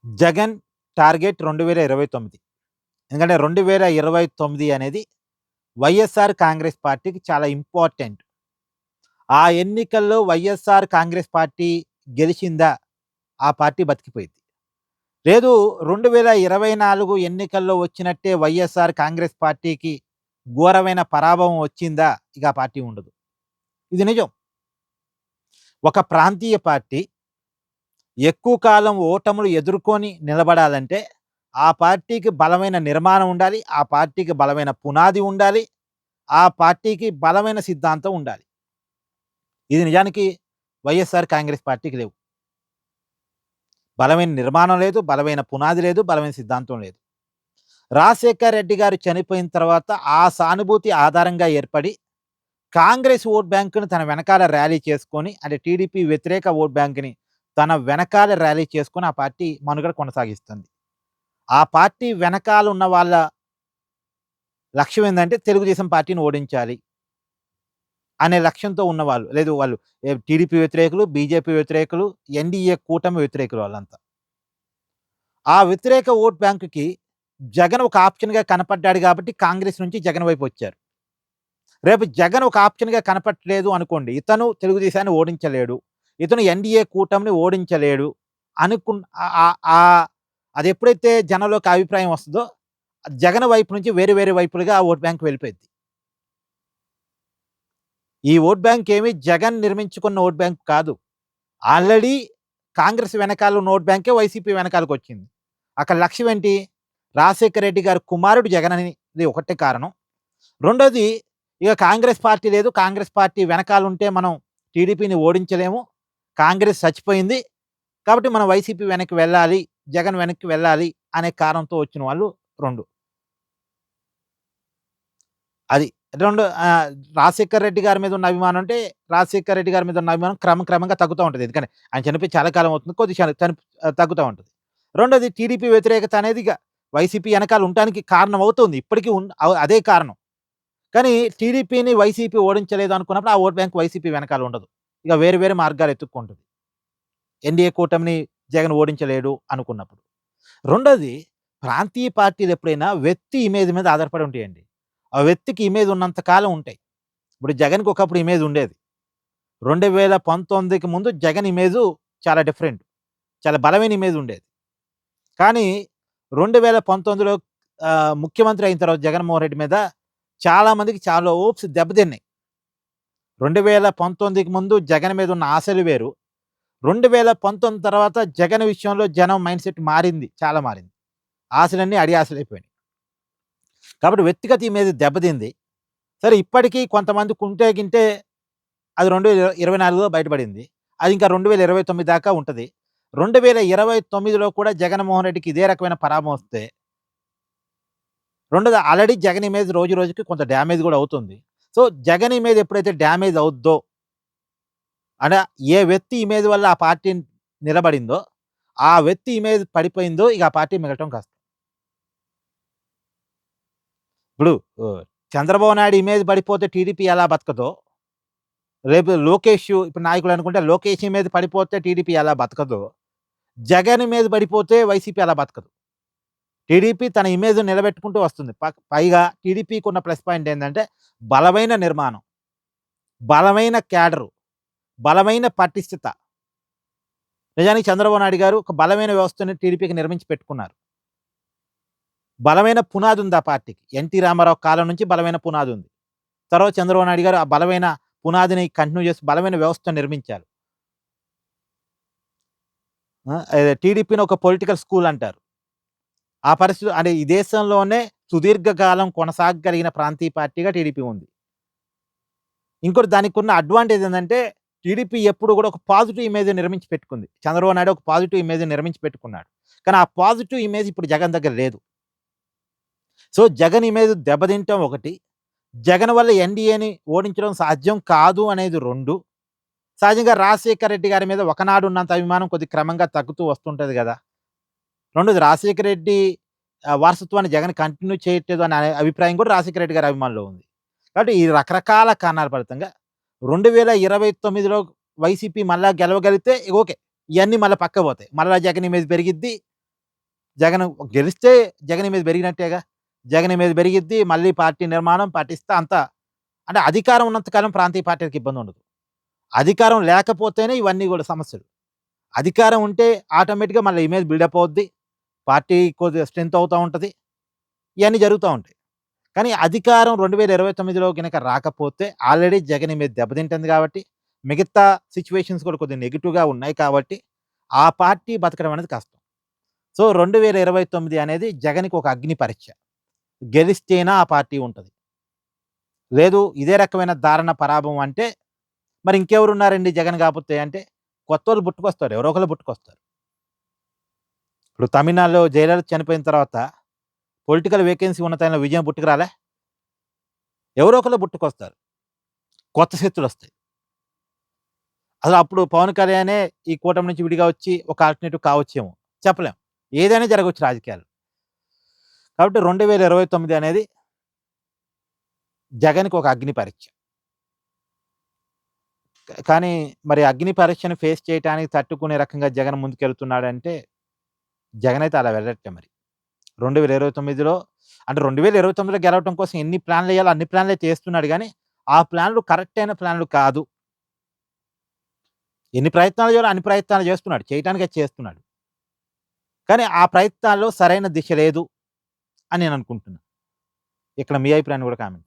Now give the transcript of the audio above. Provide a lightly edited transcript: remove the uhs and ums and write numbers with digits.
Jagan target 2029. ఎందుకంటే 2029 అనేది వైఎస్ఆర్ కాంగ్రెస్ పార్టీకి చాలా ఇంపార్టెంట్. ఆ ఎన్నికల్లో వైఎస్ఆర్ కాంగ్రెస్ పార్టీ గెలిచిందా, ఆ పార్టీ బతికిపోయింది. లేదు 2024 ఎన్నికల్లో వచ్చినట్టే వైఎస్ఆర్ కాంగ్రెస్ పార్టీకి ఘోరమైన పరాభవం వచ్చిందా, ఇక ఆ పార్టీ ఉండదు. ఇది నిజం. ఒక ప్రాంతీయ పార్టీ ఎక్కువ కాలం ఓటములు ఎదుర్కొని నిలబడాలంటే, ఆ పార్టీకి బలమైన నిర్మాణం ఉండాలి. ఆ పార్టీకి బలమైన పునాది ఉండాలి. ఆ పార్టీకి బలమైన సిద్ధాంతం ఉండాలి. ఇది నిజానికి వైఎస్ఆర్ కాంగ్రెస్ పార్టీకి లేవు. బలమైన నిర్మాణం లేదు, బలమైన పునాది లేదు, బలమైన సిద్ధాంతం లేదు. రాజశేఖర్ రెడ్డి గారు చనిపోయిన తర్వాత ఆ సానుభూతి ఆధారంగా ఏర్పడి, కాంగ్రెస్ ఓట్ బ్యాంక్‌ని తన వెనకాల ర్యాలీ చేసుకొని, అంటే టీడీపీ వ్యతిరేక ఓట్ బ్యాంక్‌ని తన వెనకాల ర్యాలీ చేసుకొని, ఆ పార్టీ మనుగడ కొనసాగిస్తుంది. ఆ పార్టీ వెనకాల ఉన్న వాళ్ళ లక్ష్యం ఏందంటే, తెలుగుదేశం పార్టీని ఓడించాలి అనే లక్ష్యంతో ఉన్నవాళ్ళు. లేదు వాళ్ళు టీడీపీ వ్యతిరేకులు, బీజేపీ వ్యతిరేకులు, ఎన్డీఏ కూటమి వ్యతిరేకులు వాళ్ళంతా. ఆ వ్యతిరేక ఓట్ బ్యాంక్‌కి జగన్ ఒక ఆప్షన్‌గా కనపడ్డాడు కాబట్టి కాంగ్రెస్ నుంచి జగన్ వైపు వచ్చారు. రేపు జగన్ ఒక ఆప్షన్‌గా కనపట్లేదు అనుకోండి. ఇతను తెలుగుదేశాన్ని ఓడించలేడు. ఇతను ఎన్డీఏ కూటమిని ఓడించలేడు అనుకున్ ఆహ్, ఆహ్, అదెప్పుడైతే జనంలోకి అభిప్రాయం వస్తదో, జగన్ వైపు నుంచి వేరే వేరే వైపులుగా ఆ ఓట్ బ్యాంక్ వెళ్ళిపోయిద్ది. ఈ ఓట్ బ్యాంక్ ఏమి జగన్ నిర్మించుకున్న ఓట్ బ్యాంక్ కాదు. ఆల్రెడీ కాంగ్రెస్ వెనకాల ఉన్న ఓట్ బ్యాంకే వైసీపీ వెనకాలకొచ్చింది. అక్కడ లక్ష్యం ఏంటి? రాజశేఖర రెడ్డి గారి కుమారుడు జగన్ అనేది ఒకటే కారణం. రెండోది ఇక కాంగ్రెస్ పార్టీ లేదు. కాంగ్రెస్ పార్టీ వెనకాలుంటే మనం టీడీపీని ఓడించలేము. కాంగ్రెస్ చచ్చిపోయింది. కాబట్టి మనం వైసీపీ వెనక్కి వెళ్ళాలి. జగన్ వెనక్కి వెళ్ళాలి అనే కారణంతో వచ్చిన వాళ్ళు 2. అది. 2 రాజశేఖర్ రెడ్డి గారి మీద ఉన్న అభిమానం అంటే, రాజశేఖర్ రెడ్డి గారి మీద ఉన్న అభిమానం క్రమంగా తగ్గుతా ఉంటది. ఎందుకని ఆయన చనిపోయి చాలా కాలం అవుతుంది. కొద్దిగా తగ్గుతా ఉంటది. రెండోది టీడీపీ వ్యతిరేకత అనేది ఇగ వైసీపీ ఎనకాల ఉండటానికి కారణం అవుతుంది. ఇప్పటికి అదే కారణం. కానీ టీడీపీని వైసీపీ ఓడించలేదు అనుకున్నప్పుడు ఆ ఓట్ బ్యాంక్ వైసీపీ వెనకాల ఉండదు. ఇక వేరే వేరే మార్గాలు ఎతుక్కుంటది. ఎన్డీఏ కూటమిని జగన్ ఓడించలేడు అనుకున్నప్పుడు. రెండోది ప్రాంతీయ పార్టీలు ఎప్పుడైనా వ్యక్తి ఇమేజ్ మీద ఆధారపడి ఉంటాయండి. ఆ వ్యక్తికి ఇమేజ్ ఉన్నంత కాలం ఉంటాయి. ఇప్పుడు జగన్‌కి ఒకప్పుడు ఇమేజ్ ఉండేది. 2019కి ముందు జగన్ ఇమేజు చాలా డిఫరెంట్. చాలా బలమైన ఇమేజ్ ఉండేది. కానీ 2019లో ముఖ్యమంత్రి అయిన తర్వాత జగన్‌మోహన్ రెడ్డి మీద చాలా మందికి చాలా హోప్స్ దెబ్బతిన్నాయి. 2019కి ముందు జగన్ మీద ఉన్న ఆశలు వేరు. 2019 తర్వాత జగన్ విషయంలో జనం మైండ్‌సెట్ మారింది. చాలా మారింది. ఆశలన్నీ అడియాశలైపోయినాయి. కాబట్టి వ్యక్తిగత ఇమేజ్ దెబ్బతింది. సరే ఇప్పటికి కొంతమంది కుంటే గింటే అది 2024లో బయటపడింది. అది ఇంకా 2029 దాకా ఉంటది. 2029లో కూడా జగన్‌మోహన్ రెడ్డికి ఇదే రకమైన పరాభవం వస్తే, రెండోది ఆల్రెడీ జగన్ ఇమేజ్ రోజు రోజుకి కొంత డ్యామేజ్ గూడా అవుతుంది. సో, జగన్ ఇమేజ్ ఎప్పుడైతే డ్యామేజ్ అవుద్దో, అంటే ఏ వ్యక్తి ఇమేజ్ వల్ల ఆ పార్టీ నిలబడిందో, ఆ వ్యక్తి ఇమేజ్ పడిపోయిందో ఇక ఆ పార్టీ మిగలటం కష్టం. ఇప్పుడు ఆహ్, చంద్రబాబు నాయుడు ఇమేజ్ పడిపోతే టీడీపీ ఎలా బతకదో, రేపు లోకేష్ ఇప్పుడు నాయకుడు అనుకుంటే లోకేష్ ఇమేజ్ పడిపోతే టీడీపీ ఎలా బతకదో, జగన్ ఇమేజ్ పడిపోతే వైసీపీ అలా బతకదు. టీడీపీ తన ఇమేజ్ నిలబెట్టుకుంటూ వస్తుంది. పైగా టీడీపీకున్న ప్లస్ పాయింట్ ఏందంటే బలమైన నిర్మాణం, బలమైన క్యాడరు, బలమైన పటిష్టత. నిజానికి చంద్రబాబు నాయుడు గారు ఒక బలమైన వ్యవస్థని టీడీపీకి నిర్మించి పెట్టుకున్నారు. బలమైన పునాది ఉంది ఆ పార్టీకి. ఎన్టీ రామారావు కాలం నుంచి బలమైన పునాది ఉంది. తర్వాత చంద్రబాబు నాయుడు గారు ఆ బలమైన పునాదిని కంటిన్యూ చేసి బలమైన వ్యవస్థను నిర్మించారు. టీడీపీని ఒక పొలిటికల్ స్కూల్ అంటారు. ఆ పరిస్థితి అంటే ఈ దేశంలోనే సుదీర్ఘకాలం కొనసాగగలిగిన ప్రాంతీయ పార్టీగా టీడీపీ ఉంది. ఇంకోటి దానికున్న అడ్వాంటేజ్ ఏందంటే, టీడీపీ ఎప్పుడు గూడా ఒక పాజిటివ్ ఇమేజ్ నిర్మించి పెట్టుకుంది. చంద్రబాబు నాయుడు ఒక పాజిటివ్ ఇమేజ్ నిర్మించి పెట్టుకున్నాడు. కానీ ఆ పాజిటివ్ ఇమేజ్ ఇప్పుడు జగన్ దగ్గర లేదు. సో, జగన్ ఇమేజ్ దెబ్బతింటం ఒకటి. జగన్ వల్ల ఎన్‌డీఏని ఓడించడం సాధ్యం కాదు అనేది 2. సహజంగా రాజశేఖర్ రెడ్డి గారి మీద ఒకనాడు ఉన్నంత అభిమానం కొద్దిగా క్రమంగా తగ్గుతూ వస్తుంటది గదా! రెండోది రాజశేఖర రెడ్డి వారసత్వాన్ని జగన్ కంటిన్యూ చేయట్లేదు అనే అభిప్రాయం కూడా రాజశేఖర రెడ్డి గారి అభిమానుల్లో ఉంది. కాబట్టి ఈ రకరకాల కారణాల ఫలితంగా 2029లో వైసీపీ మళ్ళా గెలవగలిగితే ఇగ ఓకే. ఇయన్నీ మళ్ళా పక్కకు పోతాయి. మళ్ళా జగన్ ఇమేజ్ పెరిగిద్ది. జగన్ గెలిస్తే జగన్ మీద పెరిగినట్టేగా. జగన్ మీద పెరిగిద్ది. మళ్ళీ పార్టీ నిర్మాణం, పాటిస్తా అంతా అంటే అధికారం ఉన్నంత కాలం ప్రాంతీయ పార్టీలకి ఇబ్బందుండదు. అధికారం లేకపోతేనే ఇవన్నీ గూడా సమస్యలు. అధికారం ఉంటే ఆటోమేటిక్‌గా మళ్ళీ ఇమేజ్ బిల్డప్ అవుద్ది. పార్టీ కొద్దిగా స్ట్రెంత్ అవుతా ఉంటది. ఇయన్నీ జరుగుతా ఉంటాయి. కానీ అధికారం 2029లో గనక రాకపోతే ఆల్రెడీ జగన్ ఇమేజ్ దెబ్బతింటుంది గాబట్టి, మిగతా సిట్యుయేషన్స్ కూడా కొద్దిగా నెగెటివ్‌గా ఉన్నాయి కాబట్టి, ఆ పార్టీ బతకడం అనేది కష్టం. సో, 2029 అనేది జగన్‌కి ఒక అగ్ని పరీక్ష. గెలిస్తేనా ఆ పార్టీ ఉంటది. లేదు ఇదే రకమైన దారుణ పరాభవం అంటే, మరి ఇంకెవరున్నారండి జగన్ కాపోతే అంటే, కొత్తోళ్ళు పుట్టుకొస్తారు. ఎవరో ఒకళ్ళు పుట్టుకొస్తారు. ఇప్పుడు తమిళనాడులో జయలలిత చనిపోయిన తర్వాత పొలిటికల్ వేకెన్సీ ఉన్న టైంలో విజయం పుట్టుకురాలే? ఎవరో ఒకళ్ళు పుట్టుకొస్తారు. కొత్త శక్తులొస్తాయి. అసలు అప్పుడు పవన్ కళ్యాణే ఈ కూటమి నుంచి విడిగా వచ్చి ఒక ఆల్టర్‌నేటివ్ కావచ్చేమో. చెప్పలేం. ఏదైనా జరగొచ్చు రాజకీయాల్లో. కాబట్టి 2029 అనేది జగన్‌కి ఒక అగ్ని పరీక్ష. కానీ మరి అగ్ని పరీక్షను ఫేస్ చేయటానికి తట్టుకునే రకంగా జగన్ ముందుకెళ్తున్నాడంటే, జగనైతే అలా వెళ్ళట్లే మరి. 2029లో అంటే 2029లో గెలవటం కోసం ఎన్ని ప్లాన్‌లెయ్యాలో అన్ని ప్లాన్‌లే చేస్తున్నాడు గానీ, ఆ ప్లాన్‌లు కరెక్ట్ అయిన ప్లాన్‌లు కాదు. ఎన్ని ప్రయత్నాలు చేయాలో అన్ని ప్రయత్నాలు చేస్తున్నాడు. చేయటానికే చేస్తున్నాడు. కానీ ఆ ప్రయత్నాల్లో సరైన దిశ లేదు అని నేననుకుంటున్నా. ఇక్కడ మీ అభిప్రాయాన్ని కూడా కామెంట్